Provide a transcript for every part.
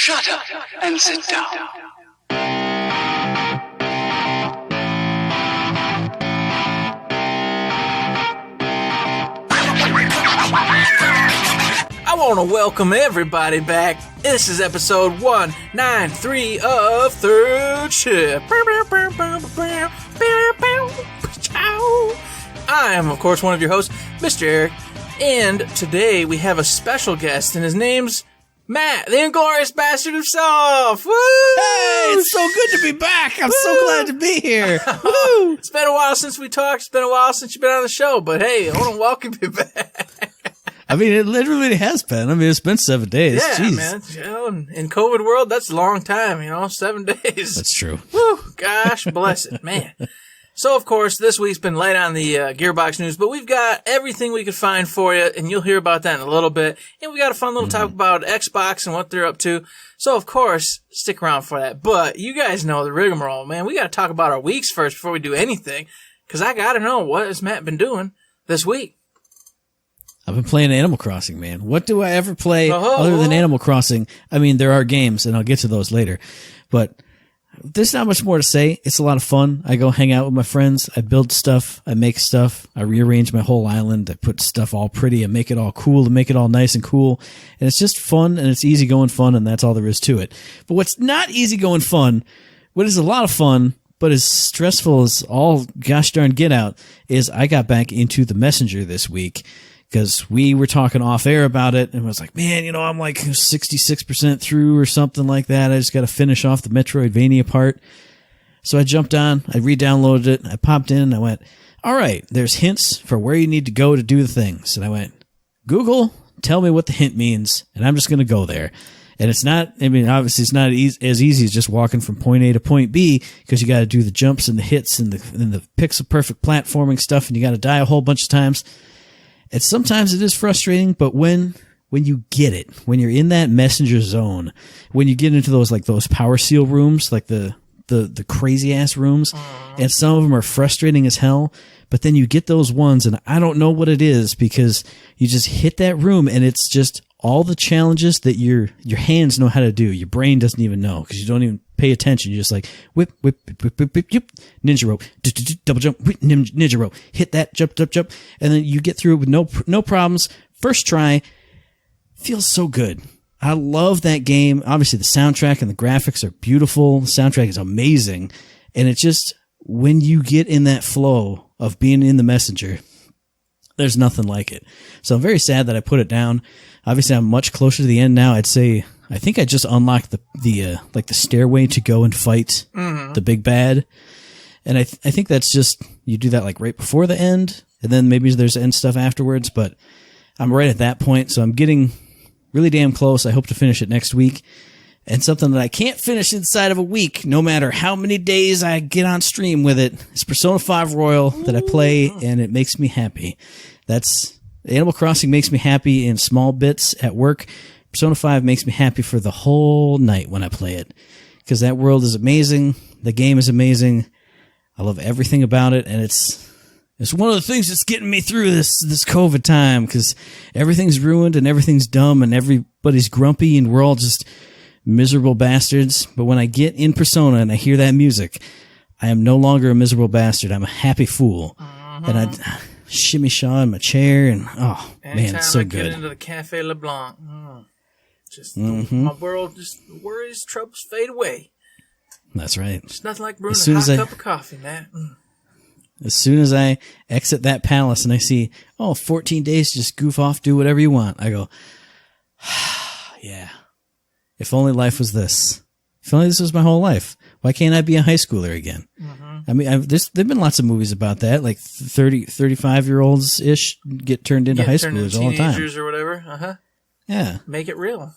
Shut up and sit down. I want to welcome everybody back. This is episode 193 of Third Shift. I am, of course, one of your hosts, Mr. Eric, and today we have a special guest, and his name's Matt, the Inglorious Bastard himself. Woo! Hey, it's so good to be back. I'm so glad to be here. Woo! It's been a while since we talked. It's been a while since you've been on the show, but hey, I want to welcome you back. I mean, it literally has been. I mean, it's been 7 days. Yeah, Jeez. man. You know, in COVID world, that's a long time, 7 days. That's true. Whew, gosh bless it, man. So, of course, this week's been light on the Gearbox news, but we've got everything we could find for you, and you'll hear about that in a little bit. And we got a fun little talk about Xbox and what they're up to. So, of course, stick around for that. But you guys know the rigmarole, man. We got to talk about our weeks first before we do anything, because I got to know, what has Matt been doing this week? I've been playing Animal Crossing, man. What do I ever play other than Animal Crossing? I mean, there are games, and I'll get to those later. But there's not much more to say. It's a lot of fun. I go hang out with my friends. I build stuff. I make stuff. I rearrange my whole island. I put stuff all pretty and make it all cool and make it all nice and cool. And it's just fun, and it's easygoing fun, and that's all there is to it. But what's not easygoing fun, what is a lot of fun, but as stressful as all gosh darn get out, is I got back into the Messenger this week. Because we were talking off air about it, and I was like, man, I'm like 66% through or something like that. I just got to finish off the Metroidvania part. So I jumped on, I re-downloaded it, I popped in, and I went, all right, there's hints for where you need to go to do the things. And I went, Google, tell me what the hint means, and I'm just going to go there. And it's not, obviously it's not as easy as just walking from point A to point B, because you got to do the jumps and the hits and the pixel perfect platforming stuff, and you got to die a whole bunch of times. And sometimes it is frustrating, but when you get it, when you're in that messenger zone, when you get into those power seal rooms, like the crazy ass rooms, and some of them are frustrating as hell, but then you get those ones, and I don't know what it is, because you just hit that room and it's just all the challenges that your hands know how to do. Your brain doesn't even know, because you don't even pay attention. You're just like, whip, whip, whip, whip, whip, whip, ninja rope, double jump, whip, ninja rope, hit that, jump, jump, jump. And then you get through it with no problems. First try. Feels so good. I love that game. Obviously, the soundtrack and the graphics are beautiful. The soundtrack is amazing. And it's just, when you get in that flow of being in the messenger, there's nothing like it. So I'm very sad that I put it down. Obviously, I'm much closer to the end now. I'd say, I think I just unlocked the stairway to go and fight the big bad. And I think that's just, you do that right before the end, and then maybe there's end stuff afterwards, but I'm right at that point. So I'm getting really damn close. I hope to finish it next week. And something that I can't finish inside of a week, no matter how many days I get on stream with it, is Persona 5 Royal that I play, and it makes me happy. Animal Crossing makes me happy in small bits at work. Persona 5 makes me happy for the whole night when I play it, because that world is amazing. The game is amazing. I love everything about it, and it's one of the things that's getting me through this COVID time, because everything's ruined and everything's dumb and everybody's grumpy and we're all just miserable bastards. But when I get in Persona and I hear that music, I am no longer a miserable bastard. I'm a happy fool. And I shimmy shaw in my chair, and man, it's so good. Anytime I get into the Cafe LeBlanc, my world, just worries, troubles fade away. That's right. It's nothing like brewing a hot cup of coffee, man. As soon as I exit that palace and I see, 14 days, just goof off, do whatever you want, I go, yeah. If only life was this. If only this was my whole life. Why can't I be a high schooler again? I mean, there've been lots of movies about that, like 35-year-olds-ish get turned into high schoolers all the time. Teenagers or whatever, Yeah. Make it real.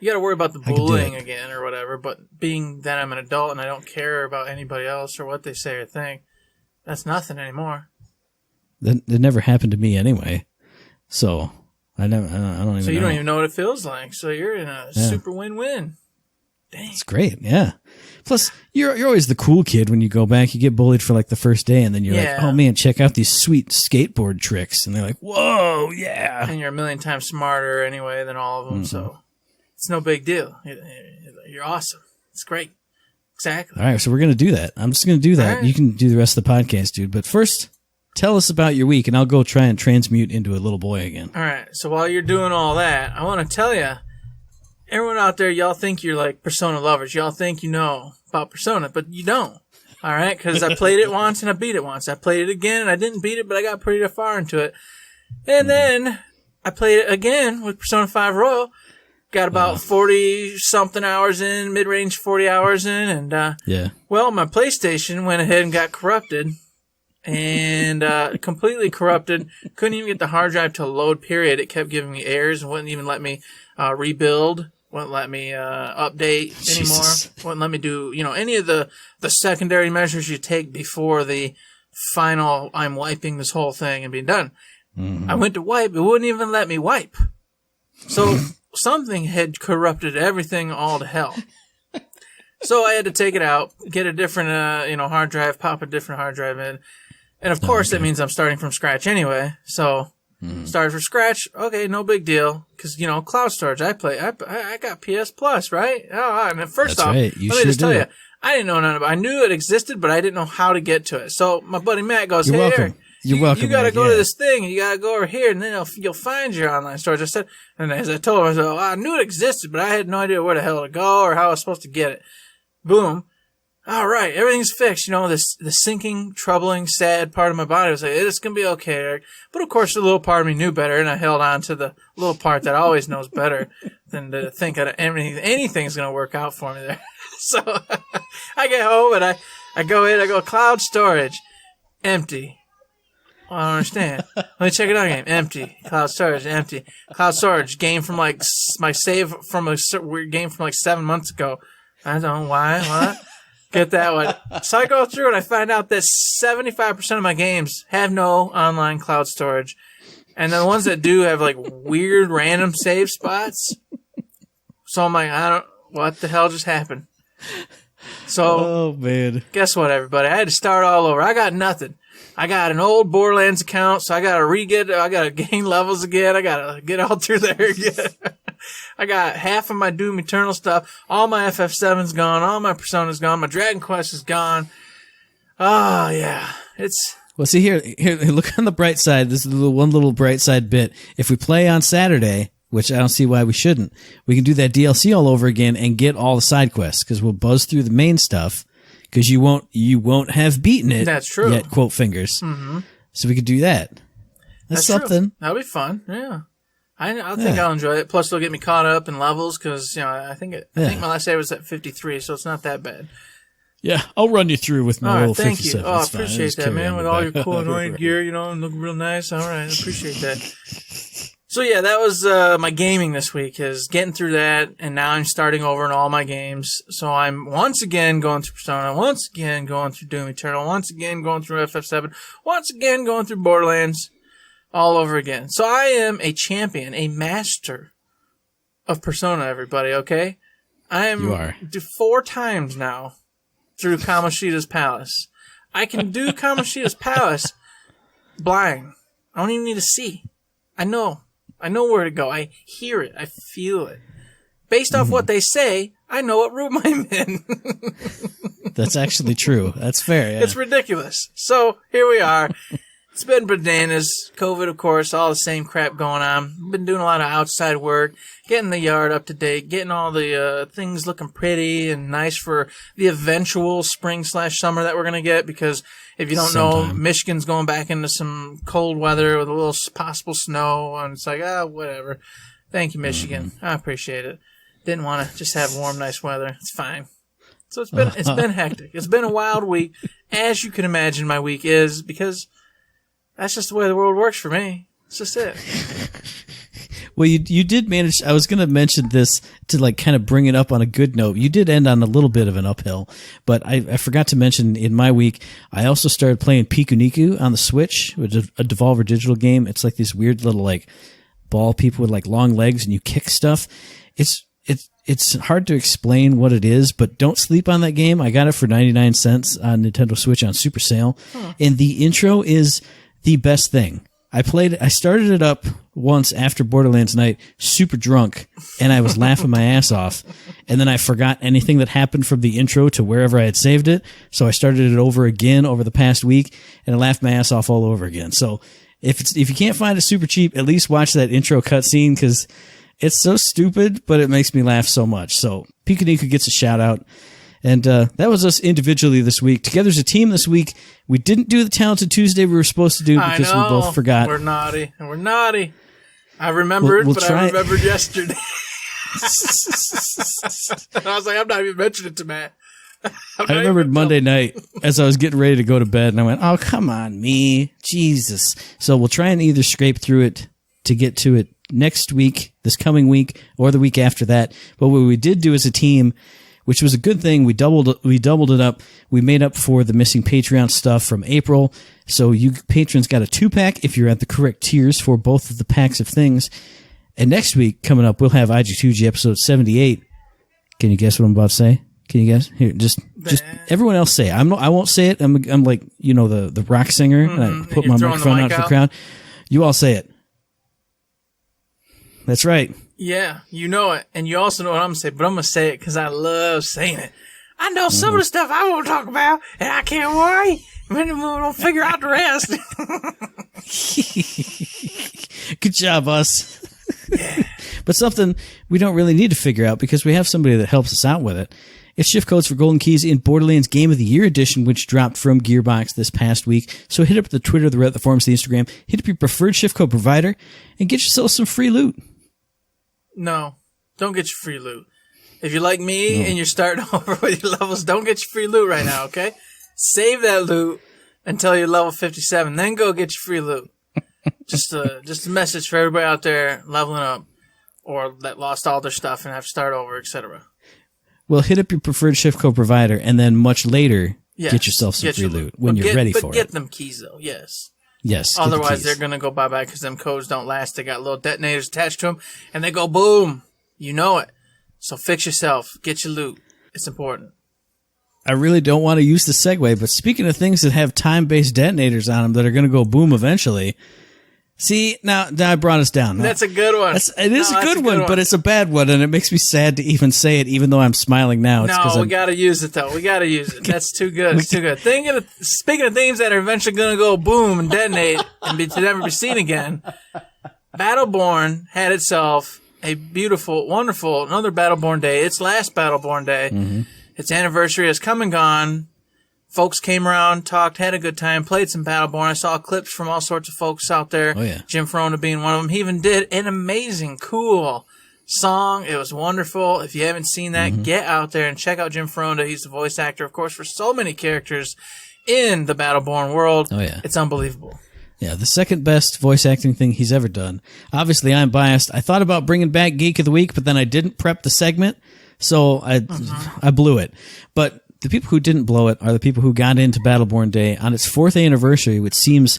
You gotta worry about the bullying again or whatever, but being that I'm an adult and I don't care about anybody else or what they say or think, that's nothing anymore. That never happened to me anyway. So, I don't even know. So you don't even know what it feels like, so you're in a super win-win. Dang. It's great, yeah. Plus, you're always the cool kid when you go back. You get bullied for the first day, and then you're like, oh man, check out these sweet skateboard tricks. And they're like, whoa, yeah. And you're a million times smarter anyway than all of them, so. It's no big deal. You're awesome. It's great. Exactly. All right, so we're going to do that. I'm just going to do that. Right. You can do the rest of the podcast, dude. But first, tell us about your week, and I'll go try and transmute into a little boy again. All right. So while you're doing all that, I want to tell you, everyone out there, y'all think you're like Persona lovers. Y'all think you know about Persona, but you don't. All right? Because I played it once and I beat it once. I played it again and I didn't beat it, but I got pretty far into it. And then I played it again with Persona 5 Royal. Got about 40-something hours in, mid-range 40 hours in, and, well, my PlayStation went ahead and got corrupted, and completely corrupted. Couldn't even get the hard drive to load, period. It kept giving me errors and wouldn't even let me rebuild, wouldn't let me update anymore, wouldn't let me do, any of the secondary measures you take before the final, I'm wiping this whole thing and being done. I went to wipe, it wouldn't even let me wipe. So... something had corrupted everything all to hell. So I had to take it out, get a different, hard drive, pop a different hard drive in. And of course, that means I'm starting from scratch anyway. So, started from scratch. Okay, no big deal. Cause, cloud storage, I got PS Plus, right? Oh, and first off, right. let me just tell you, I didn't know none about it. I knew it existed, but I didn't know how to get to it. So my buddy Matt goes, You're hey, welcome. Eric, You're welcome. You got to Mike, go to this thing. You got to go over here, and then you'll find your online storage. I said, and as I told him, I said, well, I knew it existed, but I had no idea where the hell to go or how I was supposed to get it. Boom. All right, everything's fixed. The sinking, troubling, sad part of my body was like, it's gonna be okay, Eric. But of course, the little part of me knew better, and I held on to the little part that always knows better than to think that anything's gonna work out for me there. So I get home and I go in. I go cloud storage, empty. I don't understand. Let me check it out again. Empty. Cloud storage, empty. Cloud storage, game from my save from a weird game from 7 months ago. I don't know why. What? Get that one. So I go through and I find out that 75% of my games have no online cloud storage. And the ones that do have weird random save spots. So I'm like, what the hell just happened? So, oh man. Guess what, everybody? I had to start all over. I got nothing. I got an old Borderlands account, so I gotta gain levels again. I gotta get all through there again. I got half of my Doom Eternal stuff. All my FF7's gone. All my Persona's gone. My Dragon Quest is gone. Oh, yeah. Well, see here, look on the bright side. This is one little bright side bit. If we play on Saturday, which I don't see why we shouldn't, we can do that DLC all over again and get all the side quests, because we'll buzz through the main stuff. Because you won't have beaten it. That's true. Yet, quote fingers. Mm-hmm. So we could do that. That's something. True. That'll be fun. Yeah, I think I'll enjoy it. Plus, it'll get me caught up in levels because I think my last save was at 53, so it's not that bad. Yeah, I'll run you through with my little thank 57. you. Oh, I appreciate that, man. With all your cool annoying gear, looking real nice. All right, I appreciate that. So yeah, that was my gaming this week, is getting through that, and now I'm starting over in all my games. So I'm once again going through Persona, once again going through Doom Eternal, once again going through FF7, once again going through Borderlands, all over again. So I am a champion, a master of Persona, everybody, okay? I am 4 times now through Kamoshida's Palace. I can do Kamoshida's Palace blind. I don't even need to see. I know where to go. I hear it. I feel it. Based off what they say, I know what room I'm in. That's actually true. That's fair. Yeah. It's ridiculous. So here we are. It's been bananas. COVID, of course, all the same crap going on. Been doing a lot of outside work, getting the yard up to date, getting all the things looking pretty and nice for the eventual spring/summer that we're going to get, because if you don't know, Michigan's going back into some cold weather with a little possible snow, and it's like, whatever. Thank you, Michigan. I appreciate it. Didn't want to just have warm, nice weather. It's fine. So it's been hectic. It's been a wild week, as you can imagine my week is, because that's just the way the world works for me. It's just it. Well, you did manage. I was going to mention this to kind of bring it up on a good note. You did end on a little bit of an uphill, but I forgot to mention in my week, I also started playing Pikuniku on the Switch, which is a Devolver Digital game. It's like these weird little ball people with long legs, and you kick stuff. It's hard to explain what it is, but don't sleep on that game. I got it for 99 cents on Nintendo Switch on Super Sale, and the intro is the best thing. I started it up once after Borderlands night, super drunk, and I was laughing my ass off. And then I forgot anything that happened from the intro to wherever I had saved it. So I started it over again over the past week, and I laughed my ass off all over again. So if you can't find it super cheap, at least watch that intro cutscene, because it's so stupid, but it makes me laugh so much. So Pikanika gets a shout out. And that was us individually this week. Together as a team this week. We didn't do the Talented Tuesday we were supposed to do because we both forgot. We're naughty. I remembered, I remembered yesterday. I was like, I'm not even mentioning it to Matt. I remembered Monday night as I was getting ready to go to bed, and I went, oh, come on, me. Jesus. So we'll try and either scrape through it to get to it next week, this coming week, or the week after that. But what we did do as a team, which was a good thing. We doubled it up. We made up for the missing Patreon stuff from April. So you patrons got a 2-pack if you're at the correct tiers for both of the packs of things. And next week, coming up, we'll have IG2G episode 78. Can you guess what I'm about to say? Can you guess? Here, just everyone else say it. I won't say it. I'm like, the rock singer, and I put my microphone out for the crowd. You all say it. That's right. Yeah, you know it, and you also know what I'm going to say, but I'm going to say it because I love saying it. I know some of the stuff I won't talk about, and I can't wait. We'll figure out the rest. Good job, us. Yeah. But something we don't really need to figure out because we have somebody that helps us out with it. It's shift codes for Golden Keys in Borderlands Game of the Year edition, which dropped from Gearbox this past week. So hit up the Twitter, the Reddit, the forums, the Instagram, hit up your preferred shift code provider, and get yourself some free loot. No, don't get your free loot. If you're like me and you're starting over with your levels, don't get your free loot right now, okay? Save that loot until you're level 57. Then go get your free loot. Just a message for everybody out there leveling up or that lost all their stuff and have to start over, etc. Well, hit up your preferred shift code provider and then much later get yourself some free loot when you're ready for it. But get them keys, though, yes. Yes. Otherwise, they're going to go bye-bye because them codes don't last. They got little detonators attached to them, and they go boom. You know it. So fix yourself. Get your loot. It's important. I really don't want to use the segue, but speaking of things that have time-based detonators on them that are going to go boom eventually, see, now I brought us down. That's a good one. It is a good one, but it's a bad one, and it makes me sad to even say it, even though I'm smiling now. No, we got to use it, though. We got to use it. That's too good. It's too good. Speaking of things that are eventually going to go boom and detonate and to never be seen again, Battleborn had itself a beautiful, wonderful, another Battleborn day. Its last Battleborn day. Mm-hmm. Its anniversary has come and gone. Folks came around, talked, had a good time, played some Battleborn. I saw clips from all sorts of folks out there. Oh, yeah. Jim Ferrona being one of them. He even did an amazing, cool song. It was wonderful. If you haven't seen that, get out there and check out Jim Ferrona. He's the voice actor, of course, for so many characters in the Battleborn world. Oh, yeah. It's unbelievable. Yeah, the second best voice acting thing he's ever done. Obviously, I'm biased. I thought about bringing back Geek of the Week, but then I didn't prep the segment, so I blew it. But the people who didn't blow it are the people who got into Battleborn Day on its 4th anniversary, which seems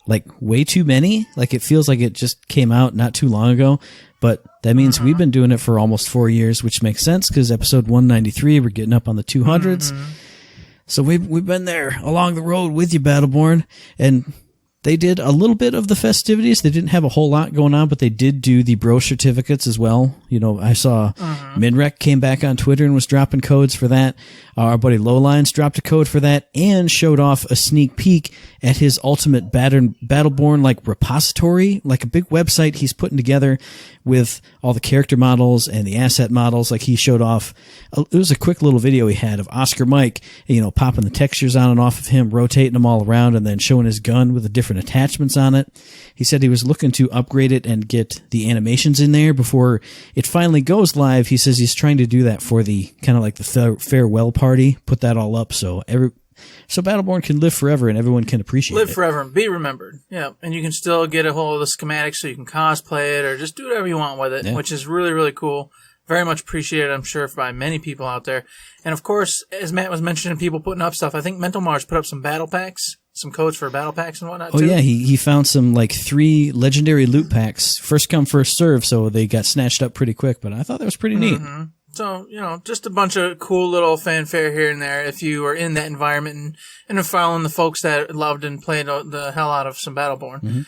like way too many. Like it feels like it just came out not too long ago, but that means we've been doing it for almost 4 years, which makes sense because episode 193, we're getting up on the 200s. So we've been there along the road with you, Battleborn, and they did a little bit of the festivities. They didn't have a whole lot going on, but they did do the bro certificates as well. You know, I saw Minrek came back on Twitter and was dropping codes for that. Our buddy Lowlines dropped a code for that and showed off a sneak peek at his ultimate Battleborn like repository, like a big website he's putting together with all the character models and the asset models. Like he showed off, it was a quick little video he had of Oscar Mike, you know, popping the textures on and off of him, rotating them all around and then showing his gun with the different attachments on it. He said he was looking to upgrade it and get the animations in there before it finally goes live. He says he's trying to do that for the kind of like the farewell party, put that all up so Battleborn can live forever and everyone can appreciate it. Live forever and be remembered. Yeah. And you can still get a hold of the schematics so you can cosplay it or just do whatever you want with it, which is really, really cool. Very much appreciated, I'm sure, by many people out there. And of course, as Matt was mentioning, people putting up stuff. I think Mental Mars put up some battle packs, some codes for battle packs and whatnot, too. Oh, yeah. He found some, like, 3 legendary loot packs. First come, first serve, so they got snatched up pretty quick. But I thought that was pretty neat. So, you know, just a bunch of cool little fanfare here and there if you are in that environment and following the folks that loved and played the hell out of some Battleborn.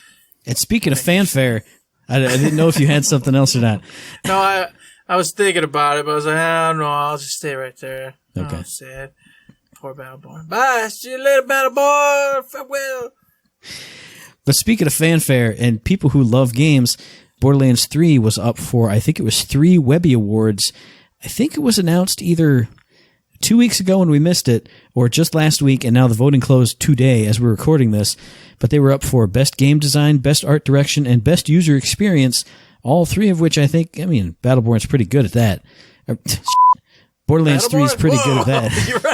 And speaking of fanfare, I didn't know if you had something else or not. No, I was thinking about it, but I was like, I don't know. I'll just stay right there. Okay. Oh, sad. Poor Battleborn. Bye. See you later, Battleborn. Farewell. But speaking of fanfare and people who love games, Borderlands 3 was up for, I think it was 3 Webby Awards. I think it was announced either 2 weeks ago when we missed it, or just last week, and now the voting closed today as we're recording this. But they were up for Best Game Design, Best Art Direction, and Best User Experience, all 3 of which I think, Battleborn's pretty good at that. Borderlands 3 is pretty good at that. You're right.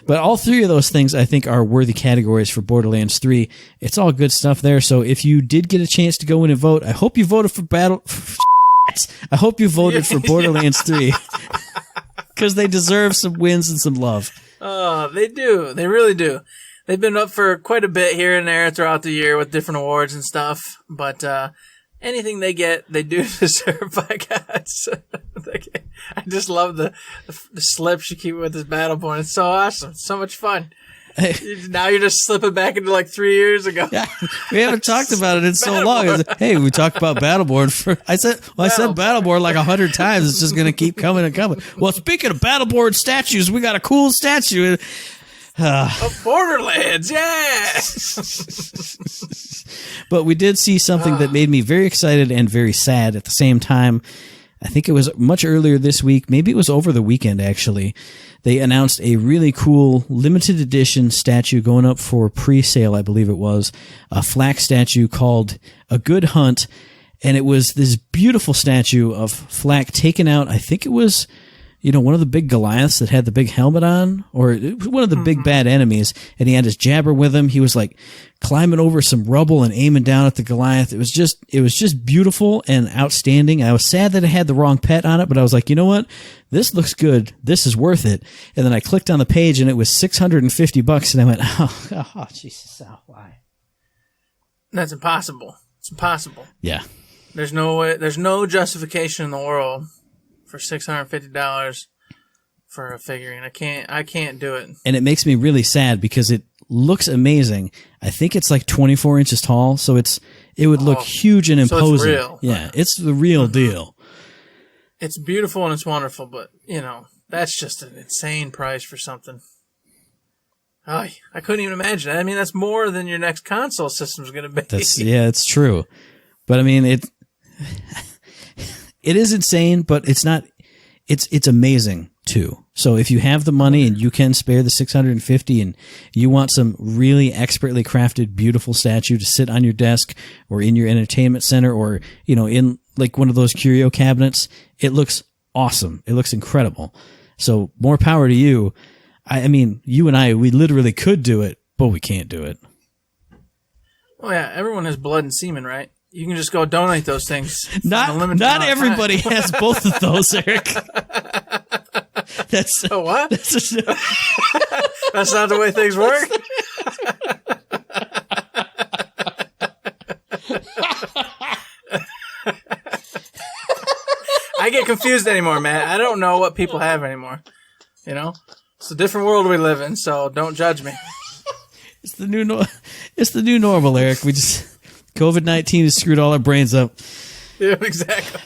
But all 3 of those things I think are worthy categories for Borderlands 3. It's all good stuff there. So if you did get a chance to go in and vote, I hope you voted for I hope you voted for Borderlands 3 because they deserve some wins and some love. Oh, they do. They really do. They've been up for quite a bit here and there throughout the year with different awards and stuff. But anything they get, they do deserve, by God. I just love the slips you keep with this Battleborn. It's so awesome. It's so much fun. Now you're just slipping back into like 3 years ago. Yeah, we haven't talked about it in so long. Hey, we talked about Battleborn. I said Battleborn like 100 times. It's just going to keep coming and coming. Well, speaking of Battleborn statues, we got a cool statue. Of Borderlands, yeah! But we did see something that made me very excited and very sad at the same time. I think it was much earlier this week. Maybe it was over the weekend, actually. They announced a really cool limited edition statue going up for pre-sale, I believe it was. A Flak statue called A Good Hunt. And it was this beautiful statue of Flak taken out, I think it was, one of the big Goliaths that had the big helmet on, or one of the big bad enemies, and he had his jabber with him. He was like climbing over some rubble and aiming down at the Goliath. It was just beautiful and outstanding. I was sad that it had the wrong pet on it, but I was like, you know what? This looks good. This is worth it. And then I clicked on the page and it was $650, and I went, oh Jesus, why? That's impossible. It's impossible. Yeah. There's no way. There's no justification in the world for $650 for a figurine. I can't do it. And it makes me really sad because it looks amazing. I think it's like 24 inches tall, so it would look huge and imposing. So it's real. Yeah, it's the real deal. It's beautiful and it's wonderful, but that's just an insane price for something. I couldn't even imagine. I mean, that's more than your next console system's going to be. It's true. But I mean, it is insane, but it's not. It's amazing too. So if you have the money and you can spare the $650, and you want some really expertly crafted, beautiful statue to sit on your desk or in your entertainment center, or in like one of those curio cabinets, it looks awesome. It looks incredible. So more power to you. I mean, you and I, we literally could do it, but we can't do it. Oh yeah, everyone has blood and semen, right? You can just go donate those things. Not everybody has both of those, Eric. That's what? That's not the way things work. I get confused anymore, man. I don't know what people have anymore. It's a different world we live in, so don't judge me. It's the new normal, Eric. COVID-19 has screwed all our brains up. Yeah, exactly.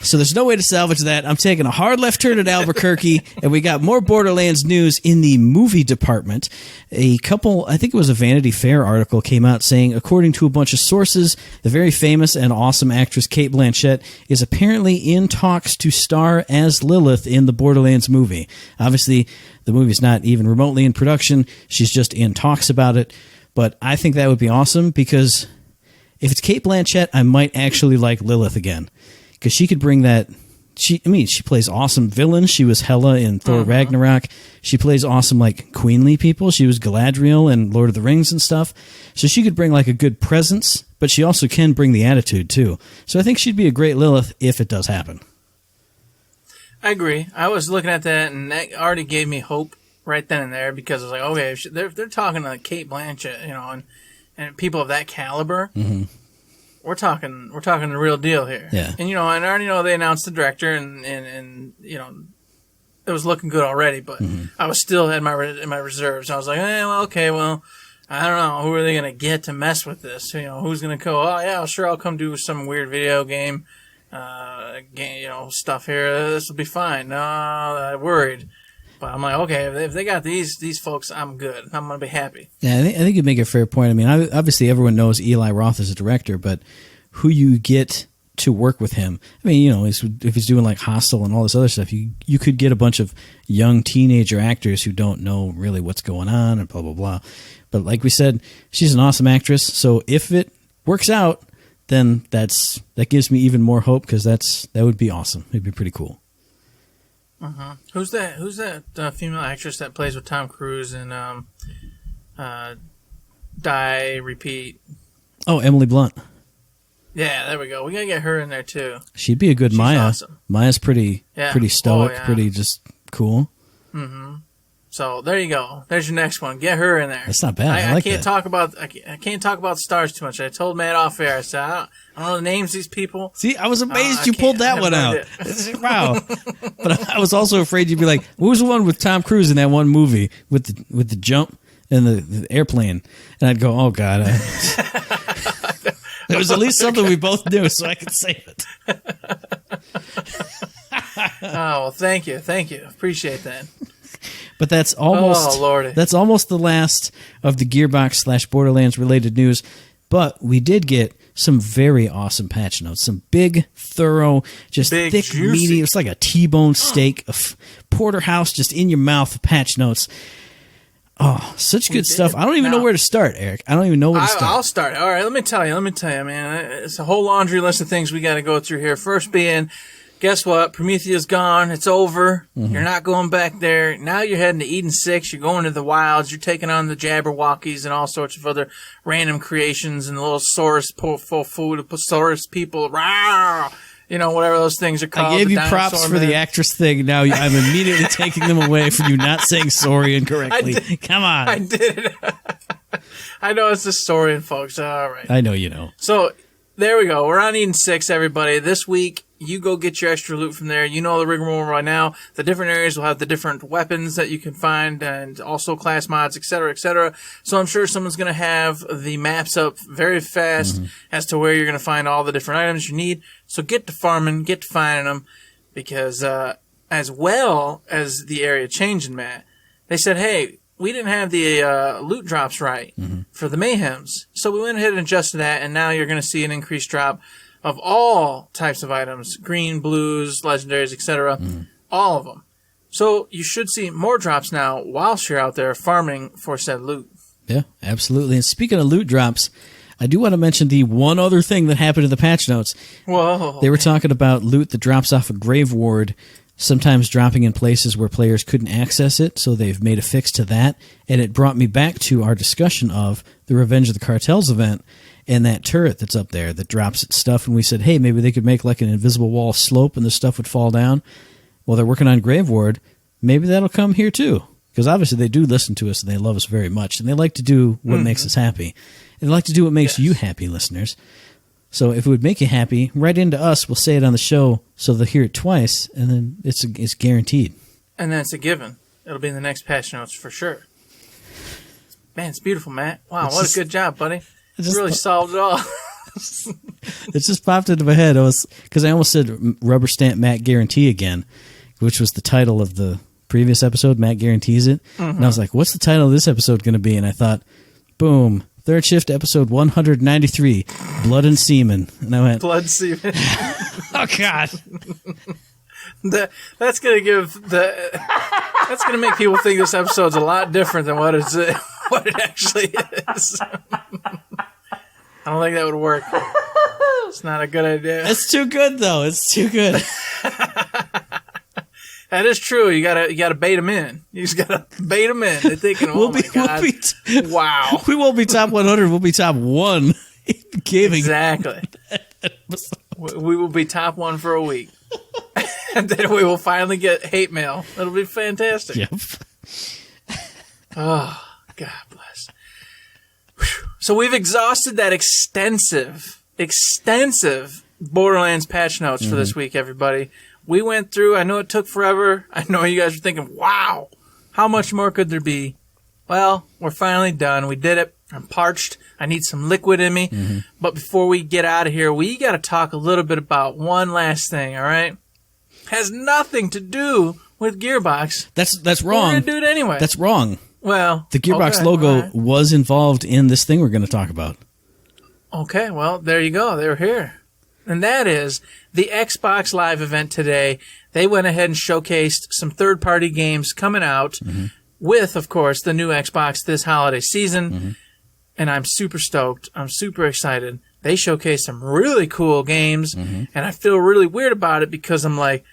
So there's no way to salvage that. I'm taking a hard left turn at Albuquerque, and we got more Borderlands news in the movie department. I think it was a Vanity Fair article came out saying, according to a bunch of sources, the very famous and awesome actress Cate Blanchett is apparently in talks to star as Lilith in the Borderlands movie. Obviously, the movie's not even remotely in production. She's just in talks about it. But I think that would be awesome, because if it's Cate Blanchett, I might actually like Lilith again, because she could bring that. She plays awesome villains. She was Hela in Thor Ragnarok. She plays awesome like queenly people. She was Galadriel in Lord of the Rings and stuff. So she could bring like a good presence, but she also can bring the attitude too. So I think she'd be a great Lilith if it does happen. I agree. I was looking at that, and that already gave me hope right then and there, because I was like, okay, they're talking to Cate Blanchett, and people of that caliber. Mm-hmm. We're talking the real deal here. Yeah. And I already know they announced the director, and it was looking good already, but I was still in my reserves. I was like, okay, well, I don't know, who are they going to get to mess with this? You know, who's going to go, oh, yeah, sure, I'll come do some weird video game, stuff here. This will be fine. No, I'm worried. But I'm like, okay, if they got these folks, I'm good. I'm going to be happy. Yeah, I think you make a fair point. I mean, obviously everyone knows Eli Roth as a director, but who you get to work with him. I mean, you know, if he's doing like Hostel and all this other stuff, you could get a bunch of young teenager actors who don't know really what's going on and blah, blah, blah. But like we said, she's an awesome actress. So if it works out, then that gives me even more hope because that would be awesome. It'd be pretty cool. Uh-huh. Who's that female actress that plays with Tom Cruise in Die, Repeat? Oh, Emily Blunt. Yeah, there we go. We gotta get her in there too. She'd be a good Maya. Awesome. Maya's pretty stoic, pretty just cool. Mm-hmm. So there you go. There's your next one. Get her in there. That's not bad. I can't talk about the stars too much. I told Matt off air. I said I don't know the names of these people. See, I was amazed you pulled that one out. Wow. But I was also afraid you'd be like, what was the one with Tom Cruise in that one movie with the jump and the airplane? And I'd go, oh God. There was at least something we both knew, so I could save it. Oh, well, thank you. Appreciate that. But that's almost the last of the Gearbox / Borderlands related news. But we did get some very awesome patch notes, some big, thorough, just big, thick, juicy. meaty. It's like a T-bone steak of porterhouse just in your mouth patch notes. Oh, such good stuff. I don't even know where to start, Eric. I don't even know where to start. I'll start. All right, let me tell you, man. It's a whole laundry list of things we got to go through here. First being, guess what? Promethea's gone. It's over. Mm-hmm. You're not going back there. Now you're heading to Eden 6. You're going to the wilds. You're taking on the Jabberwockies and all sorts of other random creations and the little Saurus people. Rawr! You know, whatever those things are called. I gave you props for the actress thing. Now I'm immediately taking them away for you not saying sorry incorrectly. Come on. I did. I know it's the Saurian, folks. All right. I know you know. So, there we go. We're on Eden 6, everybody. This week, you go get your extra loot from there. You know the rigmarole right now. The different areas will have the different weapons that you can find and also class mods, etc., etc. So I'm sure someone's going to have the maps up very fast as to where you're going to find all the different items you need. So get to farming, get to finding them, because as well as the area changing, Matt, they said, hey, we didn't have the loot drops right for the Mayhems. So we went ahead and adjusted that, and now you're going to see an increased drop of all types of items, green, blues, legendaries, etc., all of them. So you should see more drops now whilst you're out there farming for said loot. Yeah, absolutely. And speaking of loot drops, I do want to mention the one other thing that happened in the patch notes. Whoa. They were talking about loot that drops off a grave ward, sometimes dropping in places where players couldn't access it, so they've made a fix to that. And it brought me back to our discussion of the Revenge of the Cartels event, and that turret that's up there that drops its stuff, and we said, hey, maybe they could make like an invisible wall slope and the stuff would fall down. Well, they're working on Grave Ward. Maybe that'll come here too, because obviously they do listen to us and they love us very much, and they like to do what makes us happy. And they like to do what makes you happy, listeners. So if it would make you happy, write into us. We'll say it on the show so they'll hear it twice, and then it's guaranteed. And that's a given. It'll be in the neest patch notes for sure. Man, it's beautiful, Matt. Wow, what a good job, buddy. You really solved it all. It just popped into my head. Because I almost said Rubber Stamp Matt Guarantee again, which was the title of the previous episode. Matt Guarantees It. And I was like, what's the title of this episode going to be? And I thought, boom, Third Shift episode 193, Blood and Semen. And I went, Blood Semen. Oh, God. That's going to make people think this episode's a lot different than what it actually is. I don't think that would work. It's not a good idea. It's too good, though. It's too good. That is true. You gotta bait them in. You just gotta bait them in. They're thinking, oh my God. Wow. We won't be top 100. We'll be top 1 in gaming. Exactly. We will be top 1 for a week. And then we will finally get hate mail. It'll be fantastic. Yep. Oh, God bless. Whew. So we've exhausted that extensive Borderlands patch notes for this week, everybody. We went through. I know it took forever. I know you guys are thinking, wow, how much more could there be? Well, we're finally done. We did it. I'm parched. I need some liquid in me. Mm-hmm. But before we get out of here, we got to talk a little bit about one last thing, all right? Has nothing to do with Gearbox. That's wrong. We're going to do it anyway. That's wrong. Well, the Gearbox logo was involved in this thing we're going to talk about. Okay, well, there you go. They were here. And that is the Xbox Live event today. They went ahead and showcased some third-party games coming out with, of course, the new Xbox this holiday season. And I'm super stoked. I'm super excited. They showcased some really cool games, and I feel really weird about it because I'm like,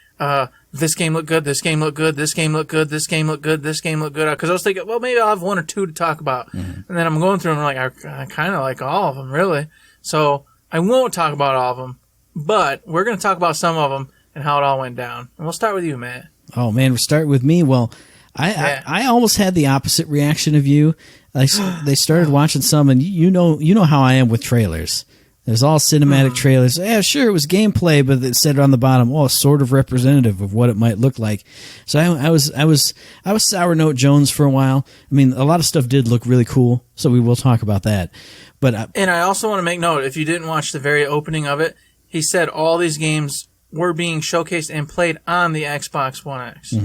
this game looked good, this game looked good, this game looked good, this game looked good, this game looked good. Because I was thinking, well, maybe I'll have one or two to talk about. And then I'm going through them, and I'm like, I kind of like all of them, really. So I won't talk about all of them, but we're going to talk about some of them and how it all went down. And we'll start with you, Matt. Oh, man, we'll start with me. Well, I almost had the opposite reaction of you. They started watching some, and you know how I am with trailers. There's all cinematic trailers. Yeah, sure, it was gameplay, but it said on the bottom, sort of representative of what it might look like. So I was Sour Note Jones for a while. I mean, a lot of stuff did look really cool, so we will talk about that. But and I also want to make note, if you didn't watch the very opening of it, he said all these games were being showcased and played on the Xbox One X.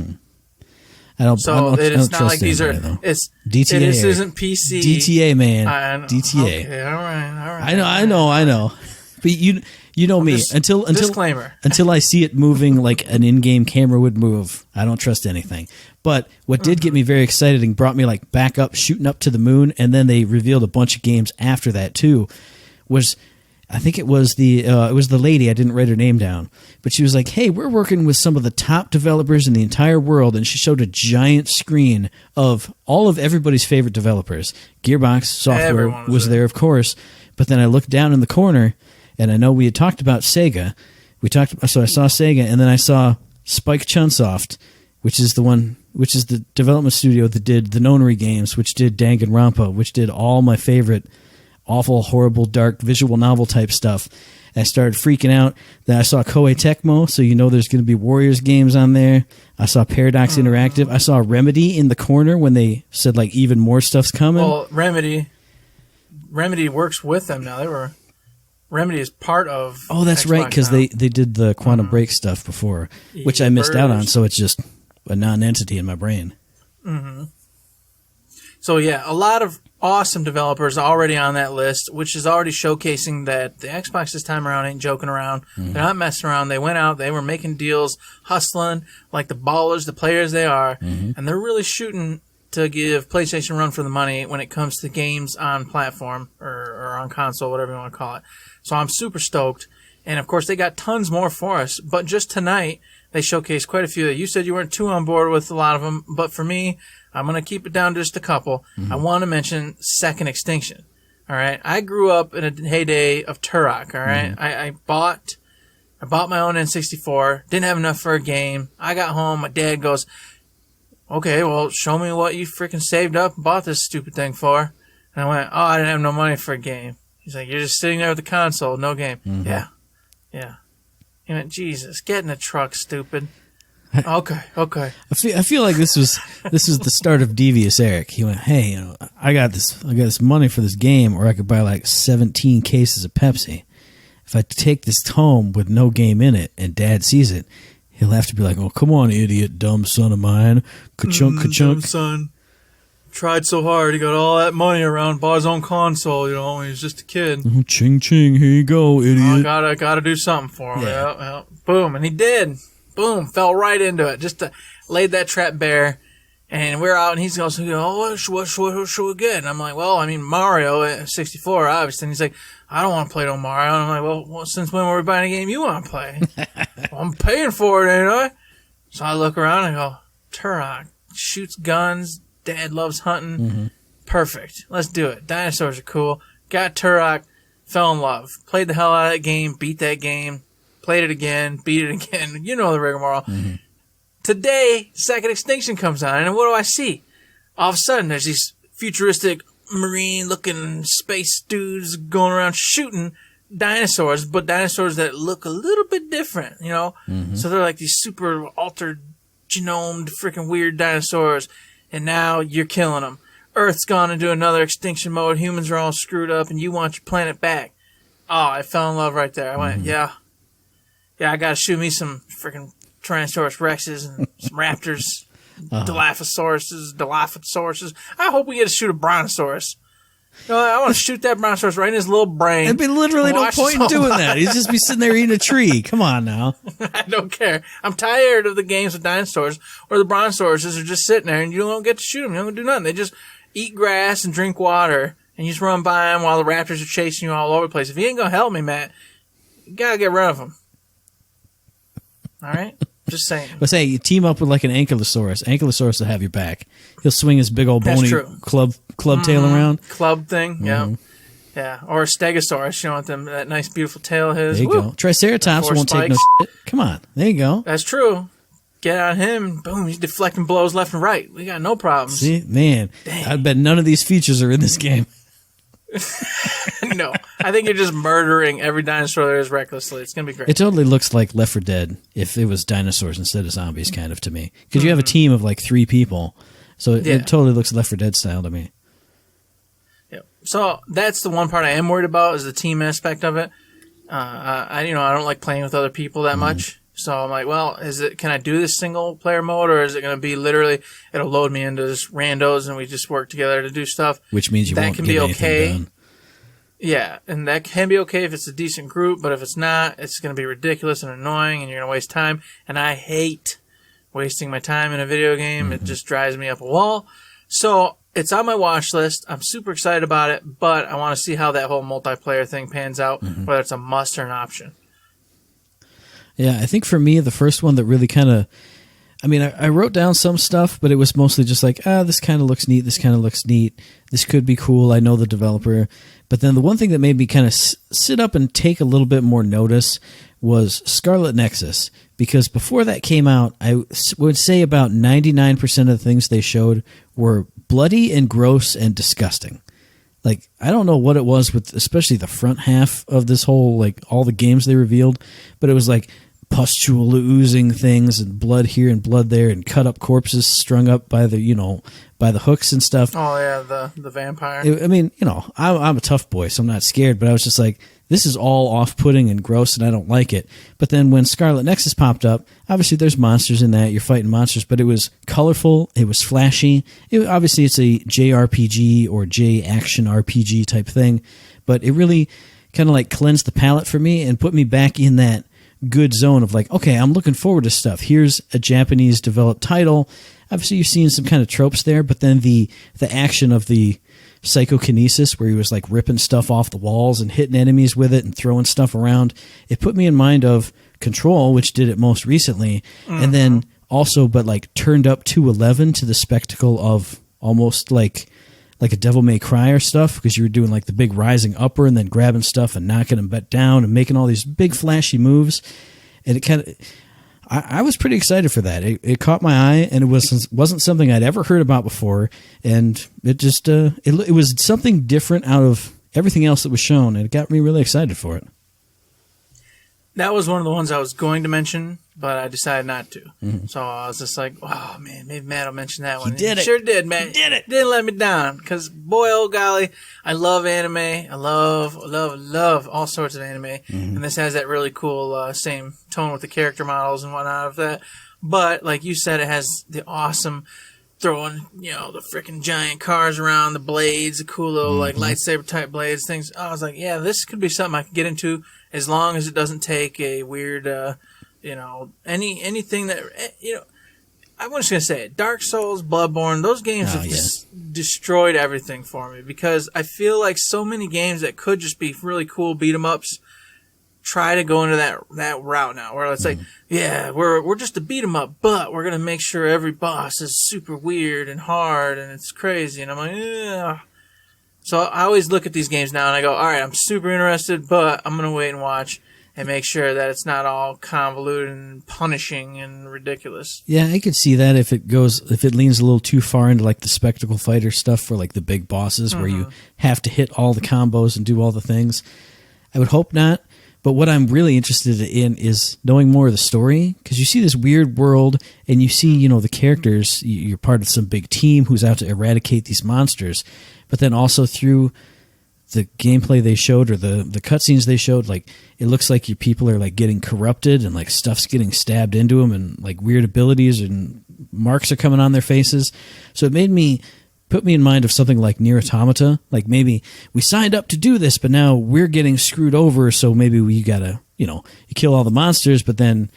It's not like these are. It's DTA. This isn't PC. DTA, man. DTA. Okay, all right. I know. But you know me. Until disclaimer. Until I see it moving like an in-game camera would move, I don't trust anything. But what did get me very excited and brought me like back up, shooting up to the moon, and then they revealed a bunch of games after that too, was. I think it was the lady. I didn't write her name down, but she was like, "Hey, we're working with some of the top developers in the entire world," and she showed a giant screen of all of everybody's favorite developers. Gearbox Software was there, of course, but then I looked down in the corner, and I know we had talked about Sega. So I saw Sega, and then I saw Spike Chunsoft, which is the development studio that did the Nonary games, which did Danganronpa, which did all my favorite awful, horrible, dark, visual novel type stuff. And I started freaking out. Then I saw Koei Tecmo, so you know there's going to be Warriors games on there. I saw Paradox Interactive. I saw Remedy in the corner when they said like even more stuff's coming. Well, Remedy works with them now. Remedy is part of. Oh, that's Xbox right, because they did the Quantum Break stuff before, which I missed out on. So it's just a non-entity in my brain. So yeah, a lot of awesome developers already on that list, which is already showcasing that the Xbox this time around ain't joking around. They're not messing around. They went out, they were making deals, hustling like the ballers, the players they are, and they're really shooting to give PlayStation a run for the money when it comes to games on platform or on console, whatever you want to call it. So I'm super stoked. And of course, they got tons more for us. But just tonight, they showcased quite a few. You said you weren't too on board with a lot of them, but for me, I'm going to keep it down to just a couple. I want to mention Second Extinction. All right. I grew up in a heyday of Turok. All right. I bought my own N64. Didn't have enough for a game. I got home. My dad goes, "Okay, well, show me what you freaking saved up and bought this stupid thing for." And I went, "Oh, I didn't have no money for a game." He's like, "You're just sitting there with the console, no game." Yeah. He went, "Jesus, get in the truck, stupid." Okay. I feel like this was the start of Devious Eric. He went, "Hey, I got this money for this game, or I could buy like 17 cases of Pepsi. If I take this home with no game in it, and Dad sees it, he'll have to be like, 'Oh, come on, idiot, dumb son of mine, ka-chunk, ka-chunk.'" Dumb son. Tried so hard. He got all that money around, bought his own console, when he was just a kid. Ching, ching, here you go, idiot. I gotta do something for him. Yeah. Boom, and he did. Boom, fell right into it. Just laid that trap bare. And we're out, and he's going, "Oh, what should we get?" And I'm like, "Well, I mean, Mario at 64, obviously." And he's like, "I don't want to play no Mario." And I'm like, well, since when were we buying a game you want to play? "Well, I'm paying for it, ain't I?" So I look around and go, Turok, shoots guns, Dad loves hunting. Perfect. Let's do it. Dinosaurs are cool. Got Turok, fell in love. Played the hell out of that game, beat that game, played it again, beat it again. You know the rigmarole. Today, Second Extinction comes on, and what do I see? All of a sudden, there's these futuristic marine-looking space dudes going around shooting dinosaurs, but dinosaurs that look a little bit different, So they're like these super altered, genomed, freaking weird dinosaurs, and now you're killing them. Earth's gone into another extinction mode. Humans are all screwed up, and you want your planet back. Oh, I fell in love right there. I went, yeah, I got to shoot me some freaking Tyrannosaurus Rexes and some Raptors, Dilophosaurus. I hope we get to shoot a Brontosaurus. You know, I want to shoot that Brontosaurus right in his little brain. There'd be literally no point in doing that. He'd just be sitting there eating a tree. Come on now. I don't care. I'm tired of the games with dinosaurs where the Brontosauruses are just sitting there and you don't get to shoot them. You don't do nothing. They just eat grass and drink water and you just run by them while the Raptors are chasing you all over the place. If you ain't going to help me, Matt, you got to get rid of them. All right? Just saying. But say you team up with like an Ankylosaurus. Ankylosaurus will have your back. He'll swing his big old bony club tail around. Club thing, yeah. Or a Stegosaurus, you know, with them, that nice beautiful tail of his. There you go. Triceratops won't take no shit. Come on. There you go. That's true. Get on him, boom, he's deflecting blows left and right. We got no problems. See? Man, dang. I bet none of these features are in this game. No, I think you're just murdering every dinosaur there is recklessly. It's going to be great. It totally looks like Left 4 Dead if it was dinosaurs instead of zombies, kind of, to me. Because you have a team of like 3 people. So it totally looks Left 4 Dead style to me. Yeah. So that's the one part I am worried about is the team aspect of it. I don't like playing with other people that much. So I'm like, well, can I do this single player mode or is it going to be literally, it'll load me into this randos and we just work together to do stuff? Which means you won't get anything done. Yeah, and that can be okay if it's a decent group, but if it's not, it's going to be ridiculous and annoying and you're going to waste time. And I hate wasting my time in a video game. It just drives me up a wall. So it's on my watch list. I'm super excited about it, but I want to see how that whole multiplayer thing pans out, whether it's a must or an option. Yeah, I think for me, the first one that really kind of, I wrote down some stuff, but it was mostly just like, this kind of looks neat, this kind of looks neat, this could be cool, I know the developer. But then the one thing that made me kind of sit up and take a little bit more notice was Scarlet Nexus. Because before that came out, I would say about 99% of the things they showed were bloody and gross and disgusting. Like, I don't know what it was with especially the front half of this whole, like, all the games they revealed, but it was like pustule oozing things and blood here and blood there and cut up corpses strung up by the, by the hooks and stuff. Oh, yeah, the vampire. I'm a tough boy, so I'm not scared, but I was just like, this is all off-putting and gross and I don't like it. But then when Scarlet Nexus popped up, obviously there's monsters in that, you're fighting monsters, but it was colorful, it was flashy. Obviously it's a JRPG or J-action RPG type thing, but it really kind of like cleansed the palate for me and put me back in that good zone of like, okay, I'm looking forward to stuff. Here's a Japanese developed title. Obviously you're seeing some kind of tropes there, but then the action of the psychokinesis where he was like ripping stuff off the walls and hitting enemies with it and throwing stuff around, it put me in mind of Control, which did it most recently, and then also but like turned up to 11 to the spectacle of almost like a Devil May Cry or stuff, because you were doing like the big rising upper and then grabbing stuff and knocking them back down and making all these big flashy moves. And it kind of, I was pretty excited for that. It caught my eye, and it wasn't something I'd ever heard about before, and it just it was something different out of everything else that was shown, and it got me really excited for it. That was one of the ones I was going to mention, but I decided not to. So I was just like, oh, man, maybe Matt will mention that one. He did it. Sure did, Matt. He did it. Didn't let me down, because, boy, oh, golly, I love anime. I love all sorts of anime. And this has that really cool same tone with the character models and whatnot of that. But, like you said, it has the awesome throwing, the freaking giant cars around, the blades, the cool little, like, lightsaber-type blades, things. I was like, yeah, this could be something I could get into, as long as it doesn't take a weird, anything that, I'm just going to say it. Dark Souls, Bloodborne, those games have destroyed everything for me, because I feel like so many games that could just be really cool beat-em-ups try to go into that route now, where it's like, yeah, we're just a beat-em-up, but we're going to make sure every boss is super weird and hard and it's crazy. And I'm like, yeah. So I always look at these games now and I go, all right, I'm super interested, but I'm going to wait and watch and make sure that it's not all convoluted and punishing and ridiculous. Yeah, I could see that if it leans a little too far into like the spectacle fighter stuff for like the big bosses where you have to hit all the combos and do all the things. I would hope not, But what I'm really interested in is knowing more of the story, because you see this weird world and you see, you know, the characters, you're part of some big team who's out to eradicate these monsters. But then also through the gameplay they showed or the cutscenes they showed, like it looks like your people are like getting corrupted and like stuff's getting stabbed into them and like weird abilities and marks are coming on their faces. So it put me in mind of something like Nier Automata. Like maybe we signed up to do this, but now we're getting screwed over. So maybe we gotta, you know, you kill all the monsters, but then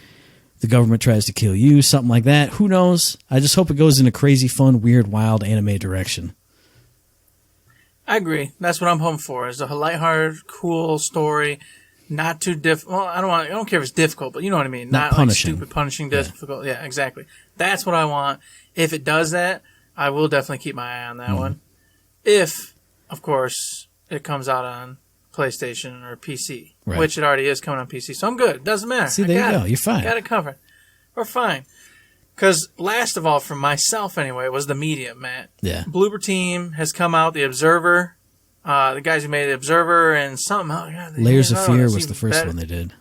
the government tries to kill you, something like that. Who knows? I just hope it goes in a crazy, fun, weird, wild anime direction. I agree. That's what I'm hoping for. Is a lighthearted, cool story, not too difficult. Well, I don't care if it's difficult, but you know what I mean. Not punishing. Like stupid, punishing, difficult. Yeah, exactly. That's what I want. If it does that, I will definitely keep my eye on that one. If, of course, it comes out on PlayStation or PC, which it already is coming on PC. So I'm good. It doesn't matter. See, there you go. You're fine. Got it covered. We're fine. Because last of all, for myself anyway, was the medium, Matt. Yeah. Bloober Team has come out, The Observer. The guys who made The Observer and something else. Yeah, Layers of Fear was the first one they did.